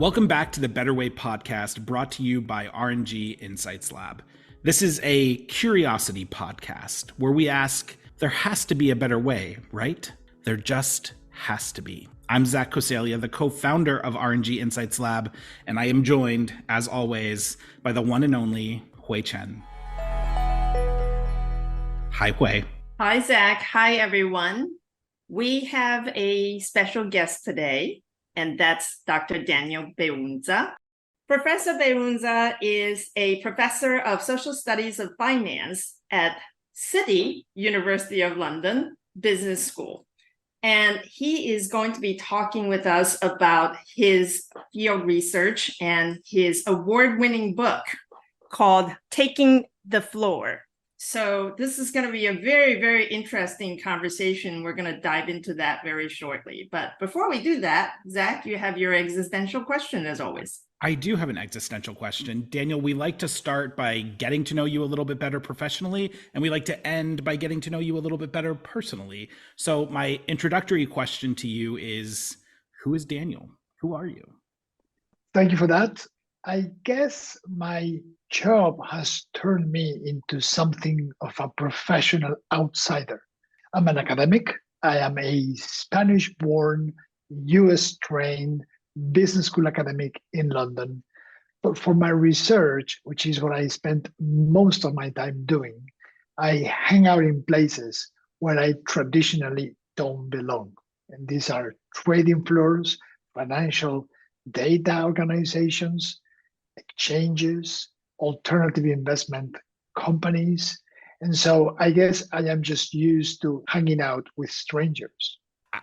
Welcome back to the Better Way podcast brought to you by RNG Insights Lab. This is a curiosity podcast where we ask, there has to be a better way, right? There just has to be. I'm Zach Kosalia, the co-founder of RNG Insights Lab, and I am joined, as always, by the one and only Hui Chen. Hi, Hui. Hi, Zach. Hi, everyone. We have a special guest today, and that's Dr. Daniel Beunza. Professor Beunza is a professor of social studies of finance at City, University of London Business School. And he is going to be talking with us about his field research and his award-winning book called Taking the Floor. So this is going to be a very, very interesting conversation. We're going to dive into that very shortly. But before we do that, Zach, you have your existential question as always. I do have an existential question. Daniel, we like to start by getting to know you a little bit better professionally, and we like to end by getting to know you a little bit better personally. So my introductory question to you is, who is Daniel? Who are you? Thank you for that. I guess my job has turned me into something of a professional outsider. I'm an academic. I am a Spanish-born, US-trained business school academic in London. But for my research, which is what I spent most of my time doing, I hang out in places where I traditionally don't belong. And these are trading floors, financial data organizations, exchanges, alternative investment companies. And so I guess I am just used to hanging out with strangers.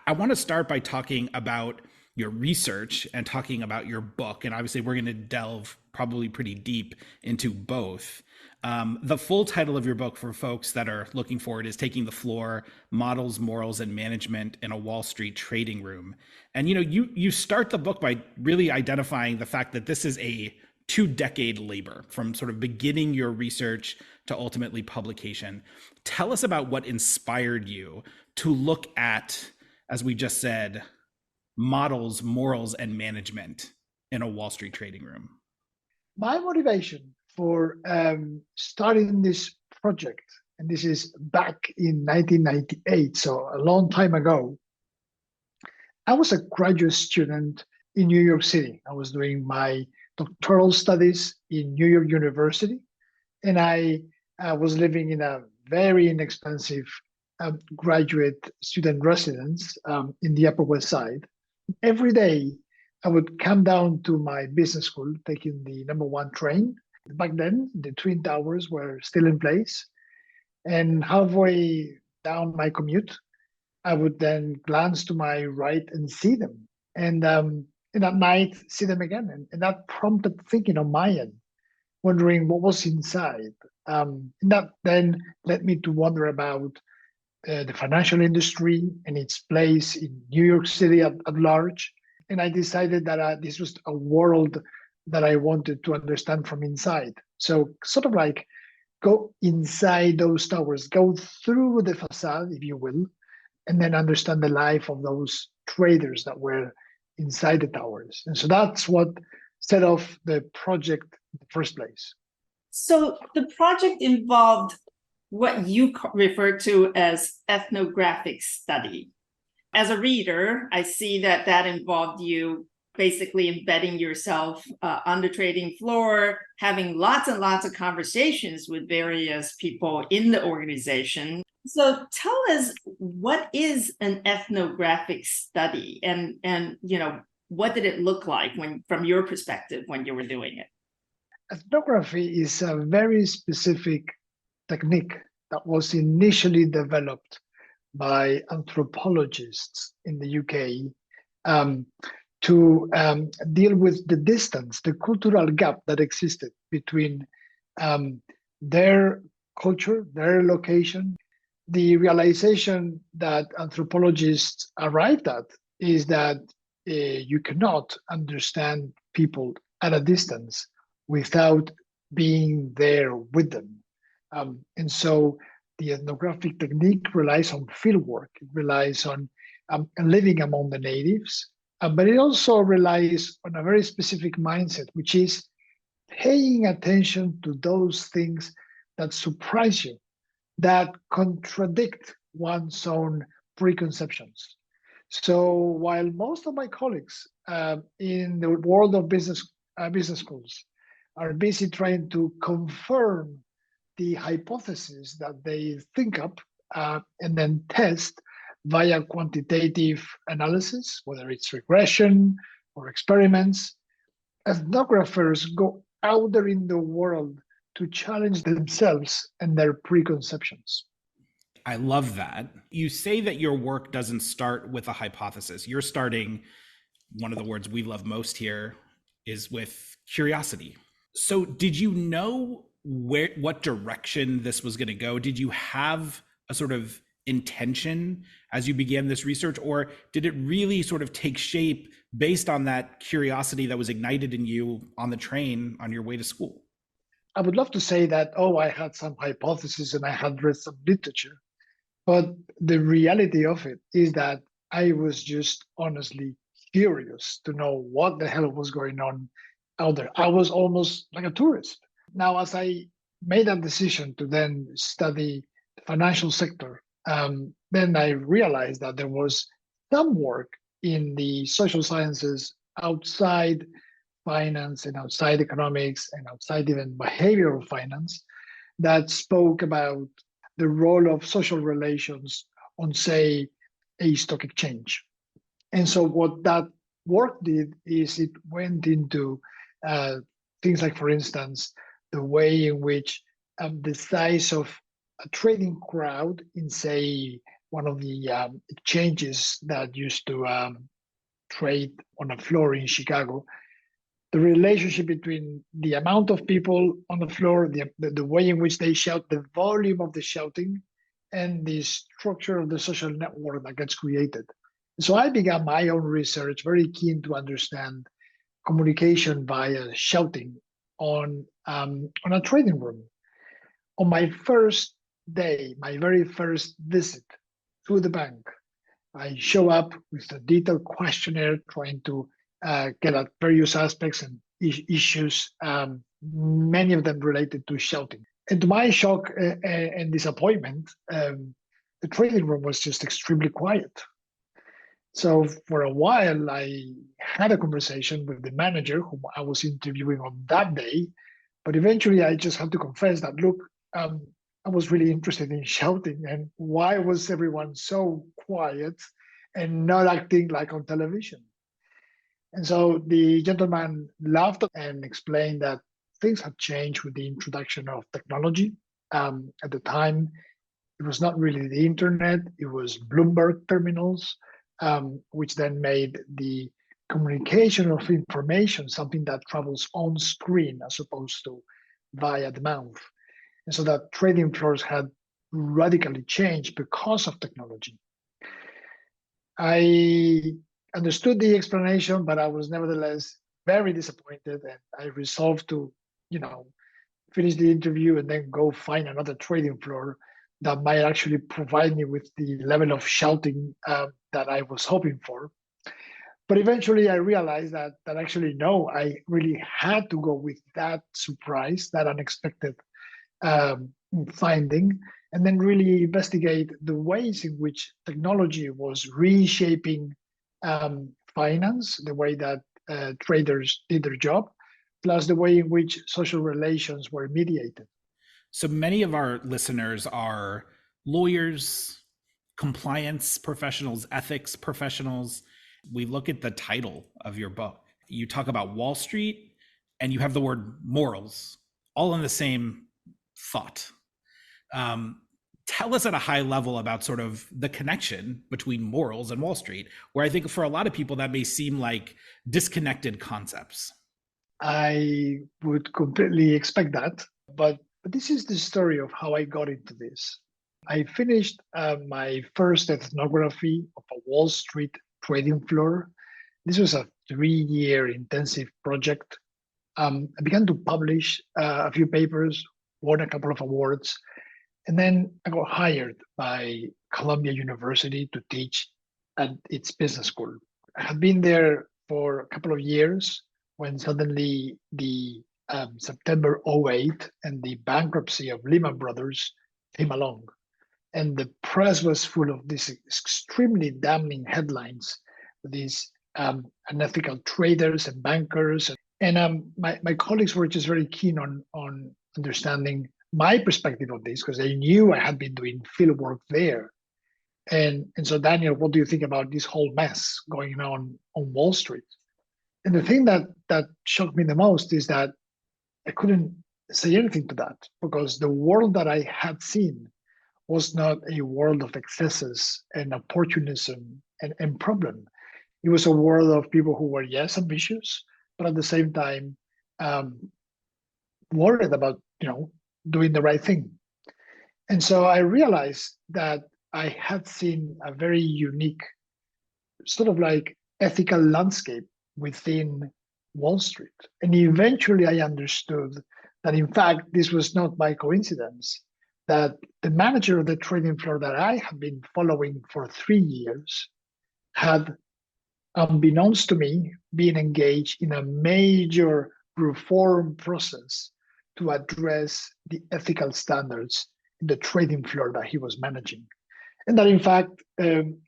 I want to start by talking about your research and talking about your book. And obviously we're going to delve probably pretty deep into both. The full title of your book for folks that are looking for it is Taking the Floor, Models, Morals, and Management in a Wall Street Trading Room. And you start the book by really identifying the fact that this is a 2-decade labor from sort of beginning your research to ultimately publication. Tell us about what inspired you to look at, as we just said, models, morals, and management in a Wall Street trading room. My motivation for starting this project, and this is back in 1998, so a long time ago, I was a graduate student in New York City. I was doing my doctoral studies in New York University, and I was living in a very inexpensive graduate student residence in the Upper West Side. Every day, I would come down to my business school, taking the #1 train. Back then, the Twin Towers were still in place. And halfway down my commute, I would then glance to my right and see them. And at night, see them again. And that prompted thinking on my end, wondering what was inside. And that then led me to wonder about the financial industry and its place in New York City at large. And I decided that this was a world that I wanted to understand from inside. So sort of like go inside those towers, go through the facade, if you will, and then understand the life of those traders that were inside the towers. And so that's what set off the project in the first place. So the project involved what you refer to as ethnographic study. As a reader, I see that involved you basically embedding yourself on the trading floor, having lots and lots of conversations with various people in the organization. So tell us, what is an ethnographic study, and what did it look like from your perspective when you were doing it? Ethnography is a very specific technique that was initially developed by anthropologists in the UK to deal with the distance, the cultural gap that existed between their culture, their location. The realization that anthropologists arrived at is that you cannot understand people at a distance without being there with them. And so the ethnographic technique relies on fieldwork. It relies on living among the natives, but it also relies on a very specific mindset, which is paying attention to those things that surprise you, that contradict one's own preconceptions. So while most of my colleagues in the world of business schools are busy trying to confirm the hypothesis that they think up and then test via quantitative analysis, whether it's regression or experiments, ethnographers go out there in the world to challenge themselves and their preconceptions. I love that. You say that your work doesn't start with a hypothesis. You're starting, one of the words we love most here is with curiosity. So did you know what direction this was going to go? Did you have a sort of intention as you began this research, or did it really sort of take shape based on that curiosity that was ignited in you on the train on your way to school? I would love to say that, oh, I had some hypothesis and I had read some literature. But the reality of it is that I was just honestly curious to know what the hell was going on out there. I was almost like a tourist. Now, as I made that decision to then study the financial sector, then I realized that there was some work in the social sciences outside finance and outside economics and outside even behavioral finance that spoke about the role of social relations on, say, a stock exchange. And so what that work did is it went into things like, for instance, the way in which the size of a trading crowd in, say, one of the exchanges that used to trade on a floor in Chicago, the relationship between the amount of people on the floor, the way in which they shout, the volume of the shouting, and the structure of the social network that gets created. So I began my own research, very keen to understand communication via shouting on a trading room. On my first day, my very first visit to the bank, I show up with a detailed questionnaire trying to get at various aspects and issues, many of them related to shouting. And to my shock and disappointment, the trading room was just extremely quiet. So for a while, I had a conversation with the manager whom I was interviewing on that day, but eventually I just had to confess that, look, I was really interested in shouting, and why was everyone so quiet and not acting like on television? And so the gentleman laughed and explained that things had changed with the introduction of technology. At the time, it was not really the internet, it was Bloomberg terminals, which then made the communication of information something that travels on screen as opposed to via the mouth. And so that trading floors had radically changed because of technology. I understood the explanation, but I was nevertheless very disappointed, and I resolved to, finish the interview and then go find another trading floor that might actually provide me with the level of shouting that I was hoping for. But eventually I realized that actually, no, I really had to go with that surprise, that unexpected finding, and then really investigate the ways in which technology was reshaping finance, the way that traders did their job, plus the way in which social relations were mediated. So many of our listeners are lawyers, compliance professionals, ethics professionals. We look at the title of your book. You talk about Wall Street and you have the word morals, all in the same thought. Tell us at a high level about sort of the connection between morals and Wall Street, where I think for a lot of people that may seem like disconnected concepts. I would completely expect that, but this is the story of how I got into this. I finished my first ethnography of a Wall Street trading floor. This was a 3-year intensive project. I began to publish a few papers, won a couple of awards, and then I got hired by Columbia University to teach at its business school. I had been there for a couple of years when suddenly the September '08 and the bankruptcy of Lehman Brothers came along. And the press was full of these extremely damning headlines, these unethical traders and bankers. And my colleagues were just very keen on understanding my perspective of this because they knew I had been doing field work there. And so, Daniel, what do you think about this whole mess going on Wall Street? And the thing that shocked me the most is that I couldn't say anything to that because the world that I had seen was not a world of excesses and opportunism and problem. It was a world of people who were, yes, ambitious, but at the same time worried about, doing the right thing. And so I realized that I had seen a very unique sort of like ethical landscape within Wall Street. And eventually I understood that, in fact, this was not by coincidence, that the manager of the trading floor that I had been following for 3 years had, unbeknownst to me, been engaged in a major reform process to address the ethical standards in the trading floor that he was managing. And that, in fact,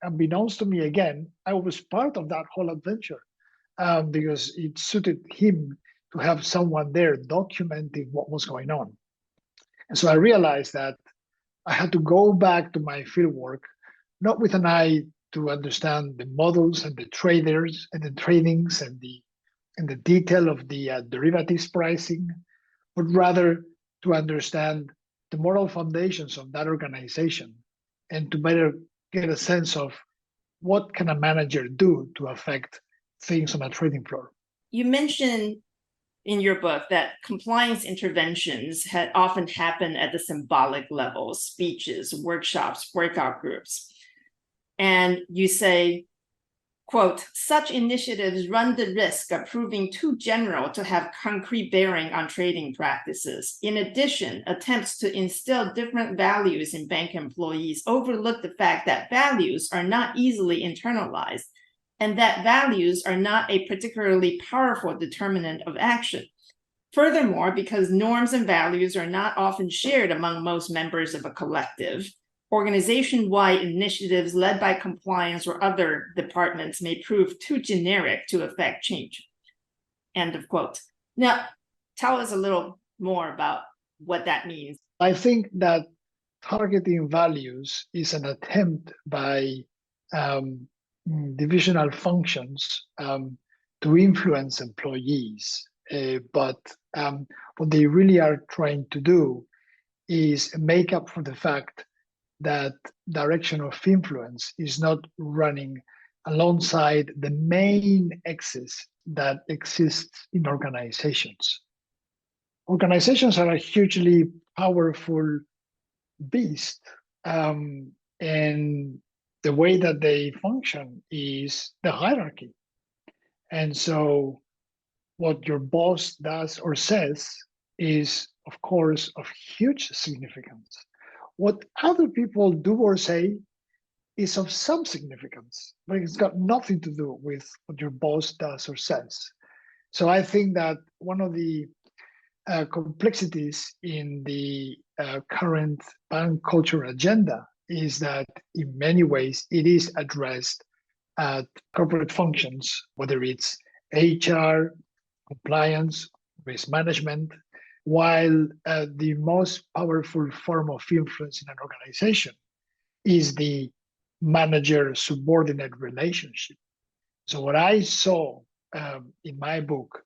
unbeknownst to me again, I was part of that whole adventure because it suited him to have someone there documenting what was going on. And so I realized that I had to go back to my field work, not with an eye to understand the models and the traders and the tradings and the detail of the derivatives pricing, but rather to understand the moral foundations of that organization and to better get a sense of what can a manager do to affect things on a trading floor. You mentioned in your book that compliance interventions had often happen at the symbolic level, speeches, workshops, breakout groups. And you say, quote, such initiatives run the risk of proving too general to have concrete bearing on trading practices. In addition, attempts to instill different values in bank employees overlook the fact that values are not easily internalized and that values are not a particularly powerful determinant of action. Furthermore, because norms and values are not often shared among most members of a collective, organization-wide initiatives led by compliance or other departments may prove too generic to affect change. End of quote. Now, tell us a little more about what that means. I think that targeting values is an attempt by divisional functions to influence employees. But what they really are trying to do is make up for the fact that direction of influence is not running alongside the main axis that exists in organizations. Organizations are a hugely powerful beast, and the way that they function is the hierarchy. And so what your boss does or says is, of course, of huge significance. What other people do or say is of some significance, but it's got nothing to do with what your boss does or says. So I think that one of the complexities in the current bank culture agenda is that in many ways it is addressed at corporate functions, whether it's HR, compliance, risk management, while the most powerful form of influence in an organization is the manager-subordinate relationship. So what I saw in my book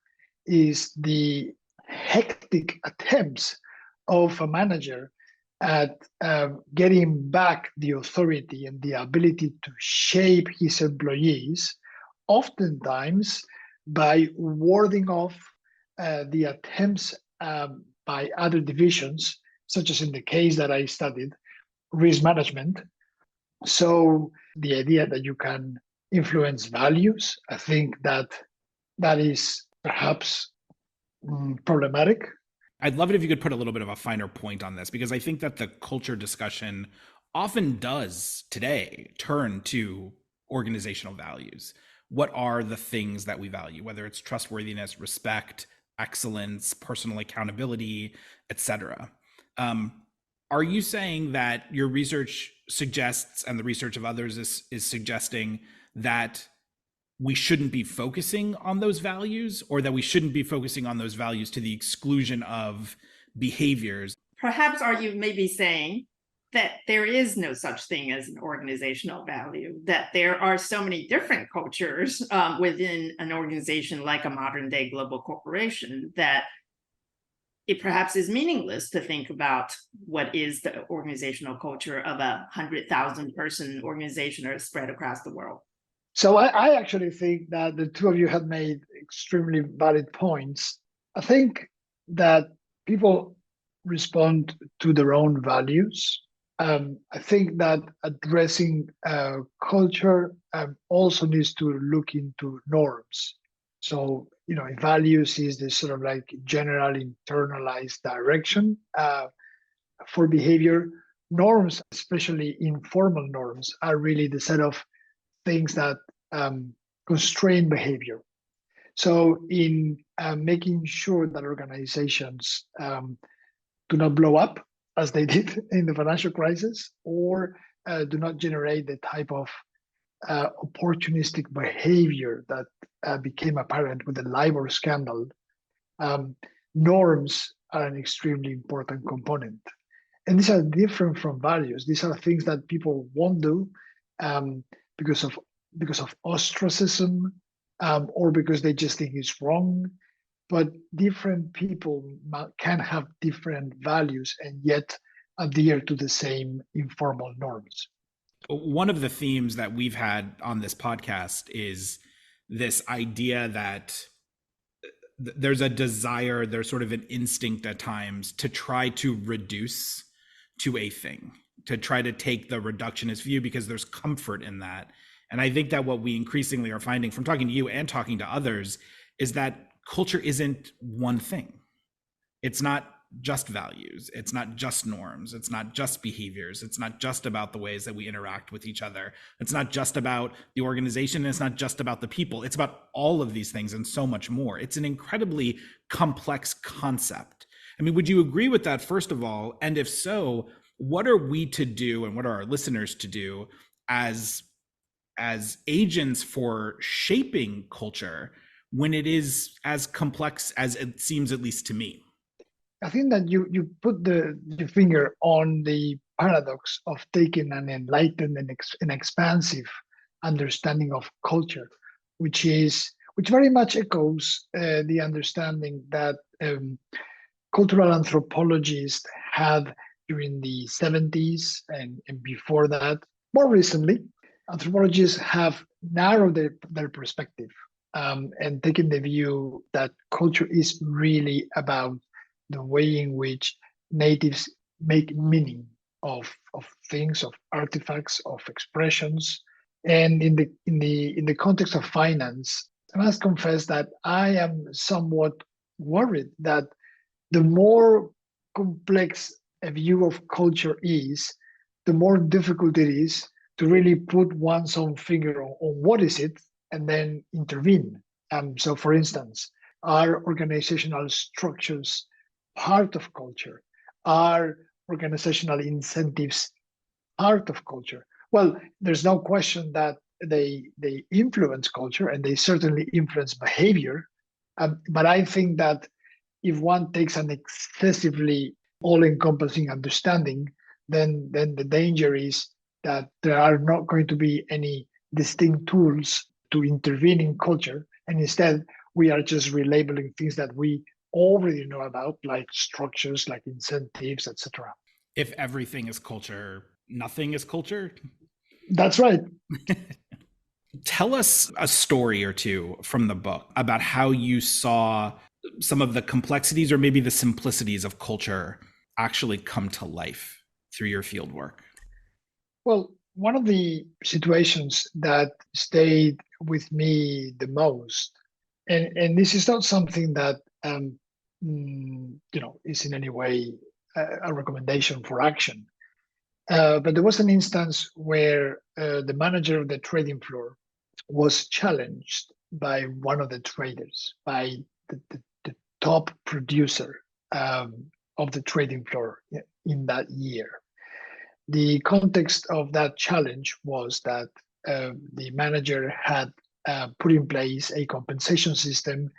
is the hectic attempts of a manager at getting back the authority and the ability to shape his employees, oftentimes by warding off the attempts by other divisions, such as in the case that I studied, risk management. So the idea that you can influence values, I think that is perhaps problematic. I'd love it if you could put a little bit of a finer point on this, because I think that the culture discussion often does today turn to organizational values. what are the things that we value, whether it's trustworthiness, respect, excellence, personal accountability, etc. Are you saying that your research suggests, and the research of others is suggesting, that we shouldn't be focusing on those values, or that we shouldn't be focusing on those values to the exclusion of behaviors? Perhaps are you maybe saying that there is no such thing as an organizational value, that there are so many different cultures within an organization like a modern day global corporation that it perhaps is meaningless to think about what is the organizational culture of 100,000 person organization or spread across the world. So I actually think that the two of you have made extremely valid points. I think that people respond to their own values. I think that addressing culture also needs to look into norms. So, if values is this sort of like general internalized direction for behavior, norms, especially informal norms, are really the set of things that constrain behavior. So in making sure that organizations do not blow up as they did in the financial crisis, or do not generate the type of opportunistic behavior that became apparent with the LIBOR scandal, norms are an extremely important component. And these are different from values. These are things that people won't do because of ostracism, or because they just think it's wrong. But different people can have different values and yet adhere to the same informal norms. One of the themes that we've had on this podcast is this idea that there's a desire, there's sort of an instinct at times to try to reduce to a thing, to try to take the reductionist view, because there's comfort in that. And I think that what we increasingly are finding from talking to you and talking to others is that culture isn't one thing. It's not just values. It's not just norms. It's not just behaviors. It's not just about the ways that we interact with each other. It's not just about the organization. It's not just about the people. It's about all of these things and so much more. It's an incredibly complex concept. I mean, would you agree with that, first of all? And if so, what are we to do, and what are our listeners to do as agents for shaping culture when it is as complex as it seems, at least to me? I think that you put the finger on the paradox of taking an enlightened and expansive understanding of culture, which very much echoes the understanding that cultural anthropologists had during the 70s and before that. More recently, anthropologists have narrowed their perspective and taken the view that culture is really about the way in which natives make meaning of things, of artifacts, of expressions. And in the context of finance, I must confess that I am somewhat worried that the more complex a view of culture is, the more difficult it is to really put one's own finger on what is it and then intervene. So for instance, are organizational structures part of culture? Are organizational incentives part of culture? Well, there's no question that they influence culture, and they certainly influence behavior. But I think that if one takes an excessively all-encompassing understanding, then the danger is that there are not going to be any distinct tools to intervene in culture, and instead we are just relabeling things that we already know about, like structures, like incentives, etc. If everything is culture, nothing is culture? That's right. Tell us a story or two from the book about how you saw some of the complexities, or maybe the simplicities of culture, actually come to life through your field work. Well, one of the situations that stayed with me the most, and this is not something that is in any way a recommendation for action. But there was an instance where the manager of the trading floor was challenged by one of the traders, by the top producer of the trading floor in that year. The context of that challenge was that the manager had put in place a compensation system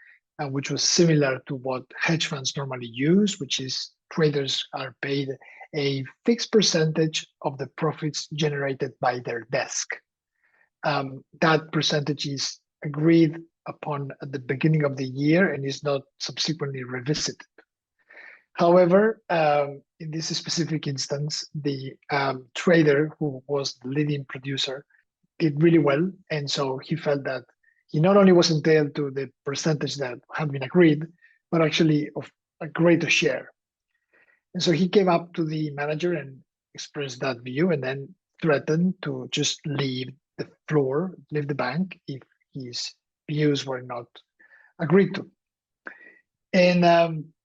which was similar to what hedge funds normally use, which is traders are paid a fixed percentage of the profits generated by their desk. That percentage is agreed upon at the beginning of the year and is not subsequently revisited. However, in this specific instance, the trader who was the leading producer did really well. And so he felt that he not only was entitled to the percentage that had been agreed, but actually of a greater share. And so he came up to the manager and expressed that view and then threatened to just leave the floor, leave the bank if his views were not agreed to. And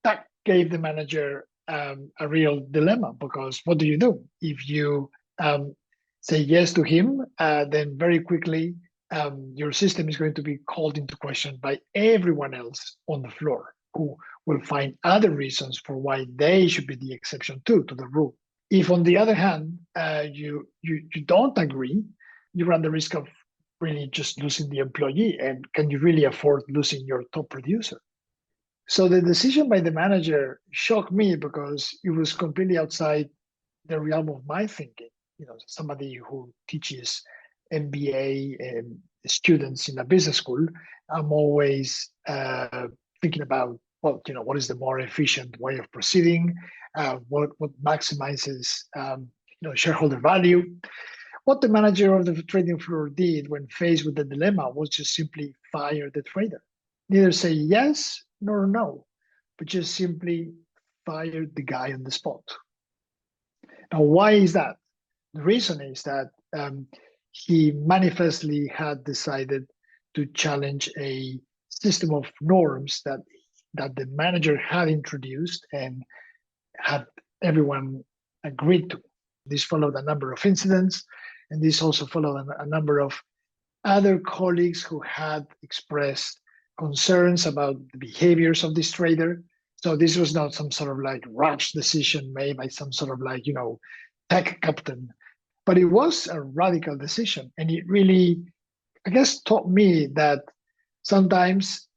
that gave the manager a real dilemma, because what do you do? If you say yes to him, then very quickly your system is going to be called into question by everyone else on the floor, who will find other reasons for why they should be the exception to the rule. If, on the other hand, you don't agree, you run the risk of really just losing the employee. And can you really afford losing your top producer? So the decision by the manager shocked me because it was completely outside the realm of my thinking. You know, somebody who teaches MBA students in a business school, I'm always thinking about, well, you know, what is the more efficient way of proceeding? What maximizes, shareholder value? What the manager of the trading floor did when faced with the dilemma was just simply fire the trader. Neither say yes nor no, but just simply fire the guy on the spot. Now, why is that? The reason is that he manifestly had decided to challenge a system of norms that the manager had introduced and had everyone agreed to. This followed a number of incidents, and this also followed a number of other colleagues who had expressed concerns about the behaviors of this trader. So this was not some sort of like rash decision made by some sort of like, tech captain, but it was a radical decision. And it really, I guess, taught me that sometimes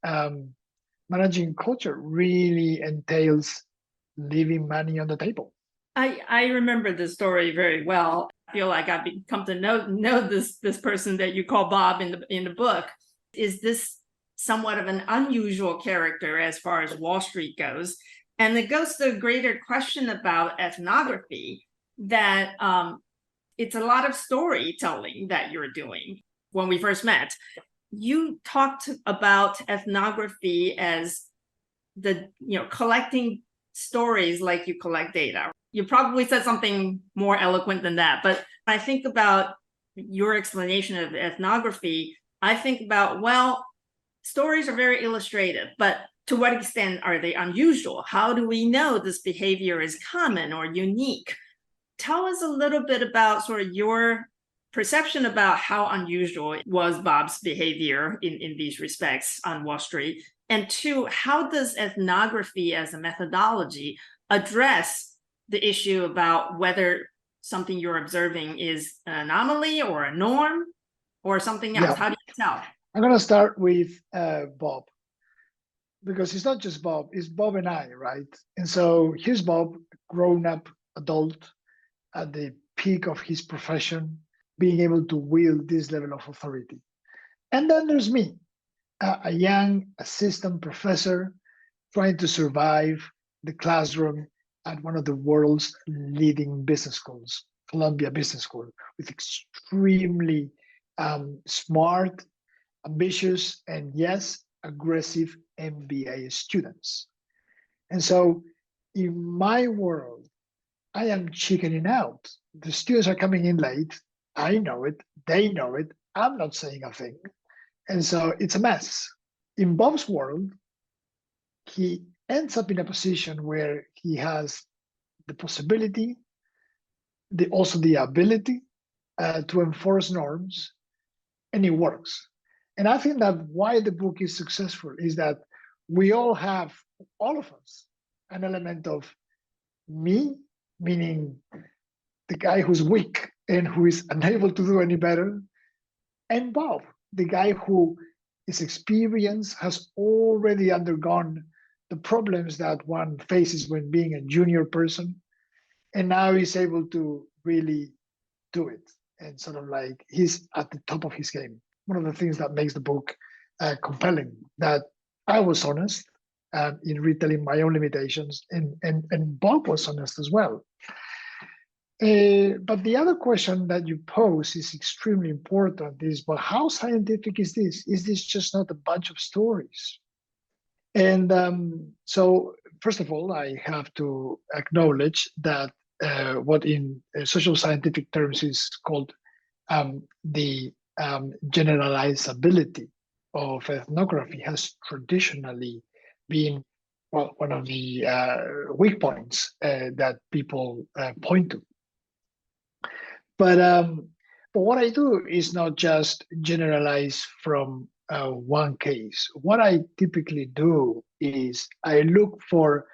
managing culture really entails leaving money on the table. I remember the story very well. I feel like I've come to know this person that you call Bob in the book. Is this somewhat of an unusual character as far as Wall Street goes? And it goes to a greater question about ethnography, that it's a lot of storytelling that you're doing. When we first met, you talked about ethnography as the, collecting stories like you collect data. You probably said something more eloquent than that, but I think about your explanation of ethnography. I think about, well, stories are very illustrative, but to what extent are they unusual? How do we know this behavior is common or unique? Tell us a little bit about sort of your perception about how unusual was Bob's behavior in these respects on Wall Street. And two, how does ethnography as a methodology address the issue about whether something you're observing is an anomaly or a norm or something else? Yeah. How do you tell? I'm going to start with Bob, because it's not just Bob, it's Bob and I, right? And so here's Bob, grown-up adult at the peak of his profession, being able to wield this level of authority. And then there's me, a young assistant professor trying to survive the classroom at one of the world's leading business schools, Columbia Business School, with extremely smart, ambitious, and yes, aggressive MBA students. And so in my world, I am chickening out. The students are coming in late. I know it. They know it. I'm not saying a thing. And so it's a mess. In Bob's world, he ends up in a position where he has the possibility, also the ability to enforce norms, and it works. And I think that why the book is successful is that we all have, all of us, an element of me, meaning the guy who's weak and who is unable to do any better, and Bob, the guy who is experienced, has already undergone the problems that one faces when being a junior person, and now he's able to really do it. And sort of like he's at the top of his game. One of the things that makes the book compelling, that I was honest in retelling my own limitations, and Bob was honest as well. But the other question that you pose is extremely important, is, but how scientific is this? Is this just not a bunch of stories? And so, first of all, I have to acknowledge that what in social scientific terms is called the generalizability of ethnography has traditionally been, well, one of the weak points that people point to. But what I do is not just generalize from one case. What I typically do is I look for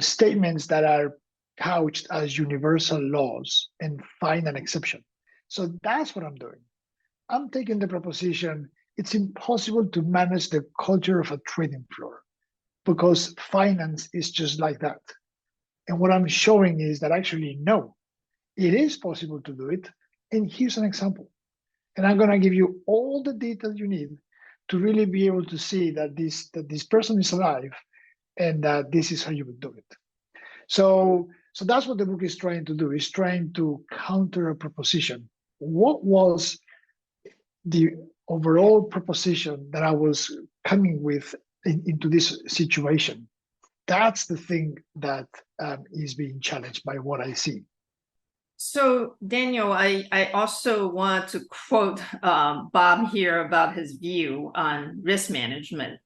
statements that are couched as universal laws and find an exception. So that's what I'm doing. I'm taking the proposition it's impossible to manage the culture of a trading floor because finance is just like that. And what I'm showing is that actually, no, it is possible to do it. And here's an example. And I'm going to give you all the details you need to really be able to see that this person is alive and that this is how you would do it. So that's what the book is trying to do, is trying to counter a proposition. What was the overall proposition that I was coming with into this situation? That's the thing that is being challenged by what I see. So, Daniel, I also want to quote Bob here about his view on risk management.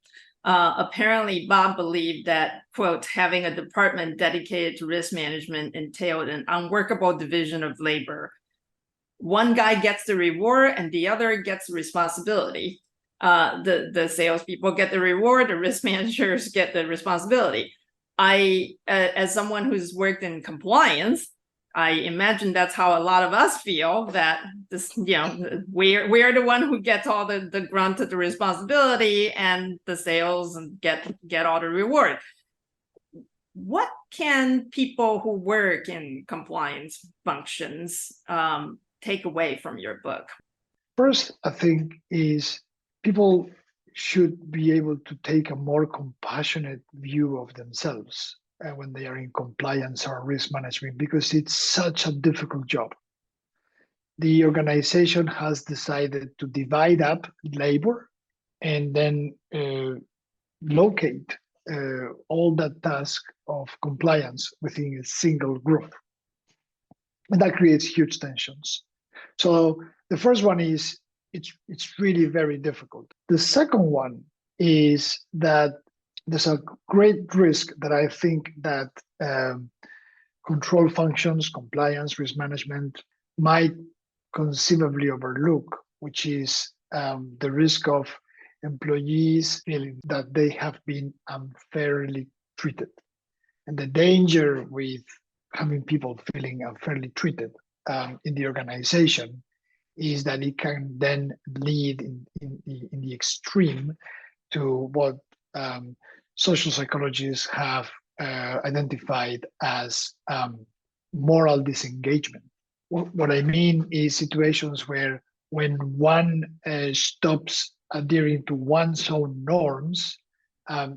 Apparently, Bob believed that, quote, having a department dedicated to risk management entailed an unworkable division of labor. One guy gets the reward and the other gets the responsibility. The salespeople get the reward, the risk managers get the responsibility. As someone who's worked in compliance, I imagine that's how a lot of us feel, that this, we're the one who gets all the grunt of the responsibility, and the sales and get all the reward. What can people who work in compliance functions take away from your book? First, I think is people should be able to take a more compassionate view of themselves when they are in compliance or risk management, because it's such a difficult job. The organization has decided to divide up labor and then locate all that task of compliance within a single group. And that creates huge tensions. So the first one is it's really very difficult. The second one is that there's a great risk that I think that control functions, compliance, risk management might conceivably overlook, which is the risk of employees feeling that they have been unfairly treated. And the danger with having people feeling unfairly treated in the organization is that it can then lead in the extreme to what social psychologists have identified as moral disengagement. What I mean is situations where when one stops adhering to one's own norms,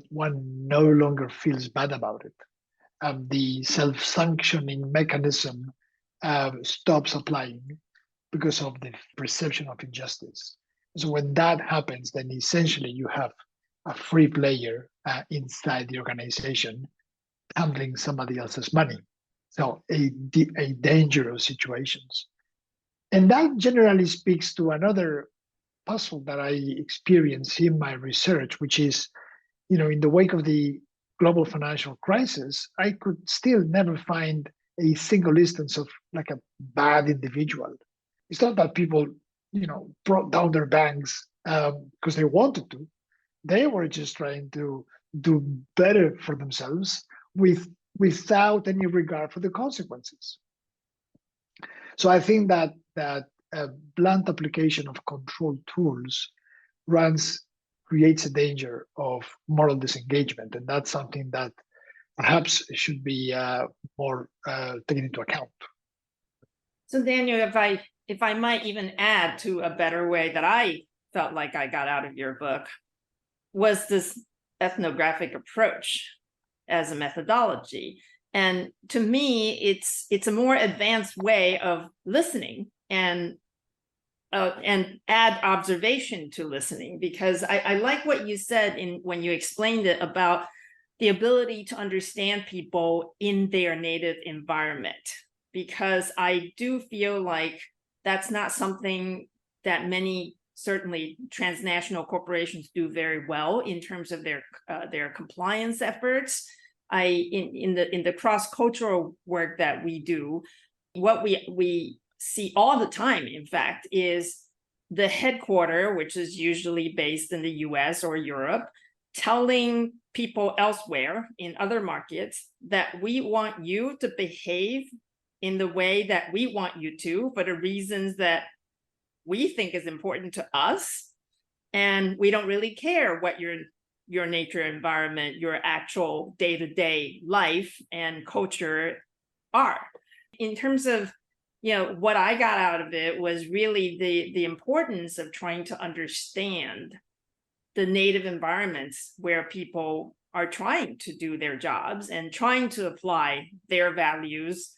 one no longer feels bad about it. The self-sanctioning mechanism stops applying because of the perception of injustice. So when that happens, then essentially you have a free player inside the organization handling somebody else's money. So a dangerous situations. And that generally speaks to another puzzle that I experienced in my research, which is, in the wake of the global financial crisis, I could still never find a single instance of like a bad individual. It's not that people, brought down their banks because they wanted to. They were just trying to do better for themselves without any regard for the consequences. So I think that a blunt application of control tools creates a danger of moral disengagement, and that's something that perhaps should be more taken into account. So Daniel, if I might even add to a better way that I felt like I got out of your book, was this ethnographic approach as a methodology. And to me, it's a more advanced way of listening and add observation to listening, because I like what you said when you explained it about the ability to understand people in their native environment, because I do feel like that's not something that many, certainly transnational corporations, do very well in terms of their compliance efforts. In the cross-cultural work that we do, what we see all the time, in fact, is the headquarter, which is usually based in the US or Europe, telling people elsewhere in other markets that we want you to behave in the way that we want you to, for the reasons that we think is important to us. And we don't really care what your nature environment, your actual day-to-day life and culture are. In terms of, what I got out of it was really the importance of trying to understand the native environments where people are trying to do their jobs and trying to apply their values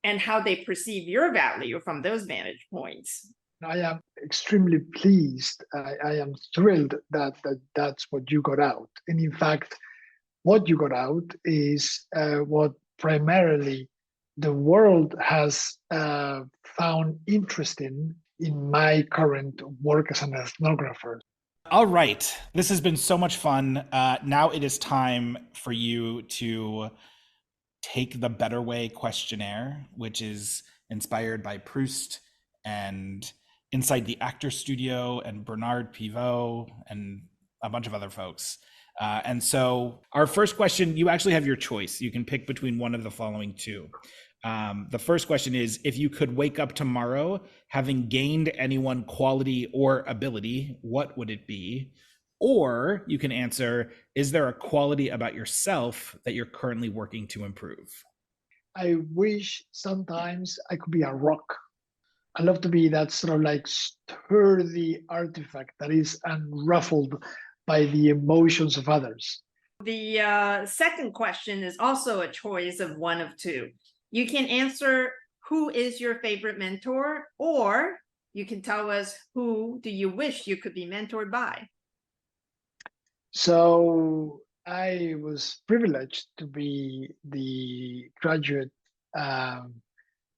and how they perceive your value from those vantage points. I am extremely pleased. I am thrilled that that's what you got out. And in fact, what you got out is what primarily the world has found interesting in my current work as an ethnographer. All right. This has been so much fun. Now it is time for you to take the Better Way questionnaire, which is inspired by Proust and Inside the Actor Studio and Bernard Pivot and a bunch of other folks. And so our first question, you actually have your choice. You can pick between one of the following two. The first question is, if you could wake up tomorrow having gained any one quality or ability, what would it be? Or you can answer, is there a quality about yourself that you're currently working to improve? I wish sometimes I could be a rock. I love to be that sort of like sturdy artifact that is unruffled by the emotions of others. The second question is also a choice of one of two. You can answer, who is your favorite mentor? Or you can tell us, who do you wish you could be mentored by? So I was privileged to be the graduate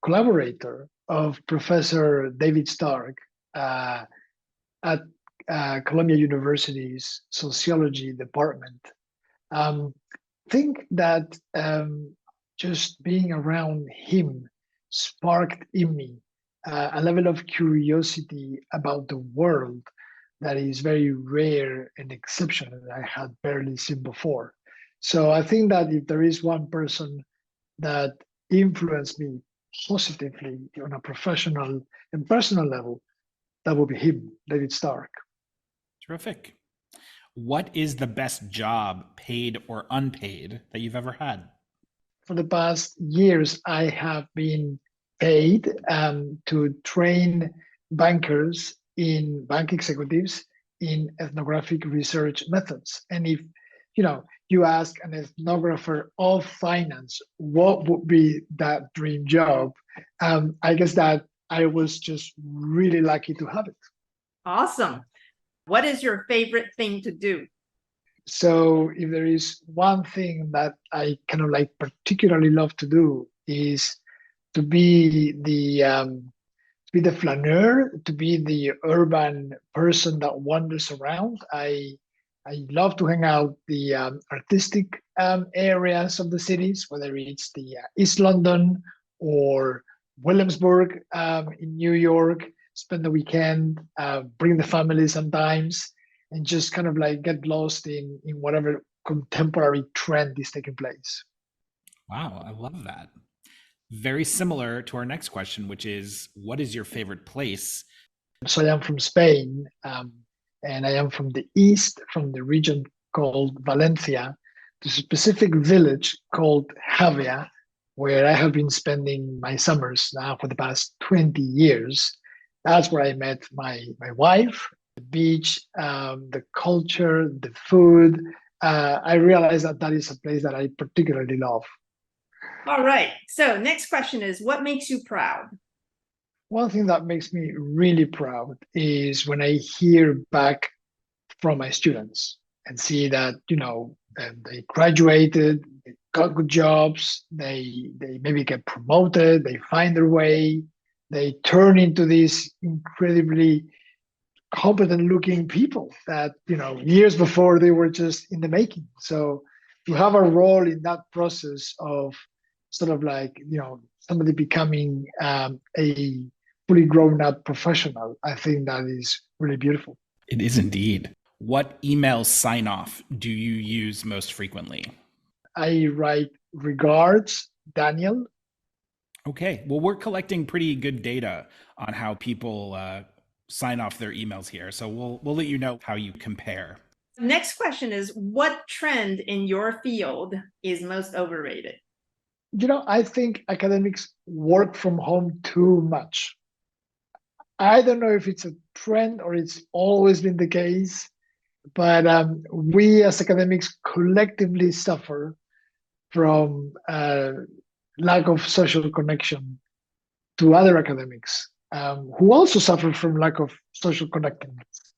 collaborator of Professor David Stark at Columbia University's sociology department. Think that just being around him sparked in me a level of curiosity about the world that is very rare and exceptional that I had barely seen before. So I think that if there is one person that influenced me positively on a professional and personal level, that would be him, David Stark. Terrific. What is the best job, paid or unpaid, that you've ever had? For the past years, I have been paid to train bank executives in ethnographic research methods. And if you ask an ethnographer of finance, what would be that dream job? I guess that I was just really lucky to have it. Awesome. What is your favorite thing to do? So if there is one thing that I kind of like particularly love to do is to be the flaneur, to be the urban person that wanders around. I love to hang out the artistic areas of the cities, whether it's the East London or Williamsburg in New York. spend the weekend, bring the family sometimes, and just kind of like get lost in whatever contemporary trend is taking place. Wow, I love that. Very similar to our next question, which is, what is your favorite place? So I am from Spain, and I am from the east, from the region called Valencia, to a specific village called Javea, where I have been spending my summers now for the past 20 years. That's where I met my wife. The beach, the culture, the food. I realized that that is a place that I particularly love. All right. So next question is, what makes you proud? One thing that makes me really proud is when I hear back from my students and see that, they graduated, they got good jobs, they maybe get promoted, they find their way, they turn into these incredibly competent looking people that, years before they were just in the making. So to have a role in that process of sort of like, somebody becoming a fully grown up professional, I think that is really beautiful. It is indeed. What email sign off do you use most frequently? I write regards, Daniel. Okay, well, we're collecting pretty good data on how people sign off their emails here. So we'll let you know how you compare. Next question is, what trend in your field is most overrated? I think academics work from home too much. I don't know if it's a trend or it's always been the case, but we as academics collectively suffer from lack of social connection to other academics who also suffer from lack of social connectedness.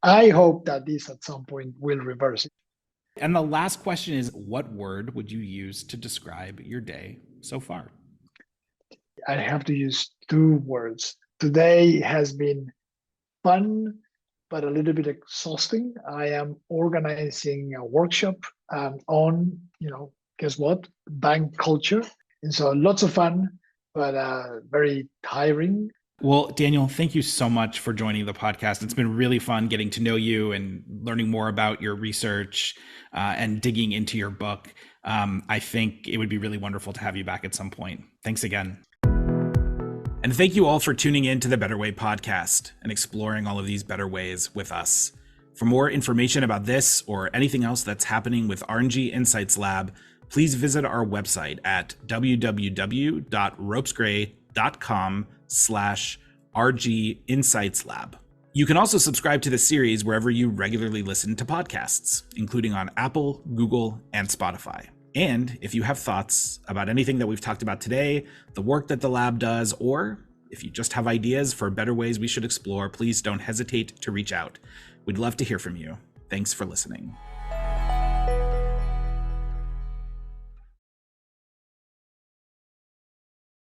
I hope that this at some point will reverse it. And the last question is, what word would you use to describe your day so far? I have to use two words. Today has been fun, but a little bit exhausting. I am organizing a workshop on, guess what? Bank culture. And so lots of fun, but very tiring. Well, Daniel, thank you so much for joining the podcast. It's been really fun getting to know you and learning more about your research and digging into your book. I think it would be really wonderful to have you back at some point. Thanks again. And thank you all for tuning in to the Better Way podcast and exploring all of these better ways with us. For more information about this or anything else that's happening with RNG Insights Lab, please visit our website at www.ropesgray.com/RG Insights Lab. You can also subscribe to the series wherever you regularly listen to podcasts, including on Apple, Google, and Spotify. And if you have thoughts about anything that we've talked about today, the work that the lab does, or if you just have ideas for better ways we should explore, please don't hesitate to reach out. We'd love to hear from you. Thanks for listening.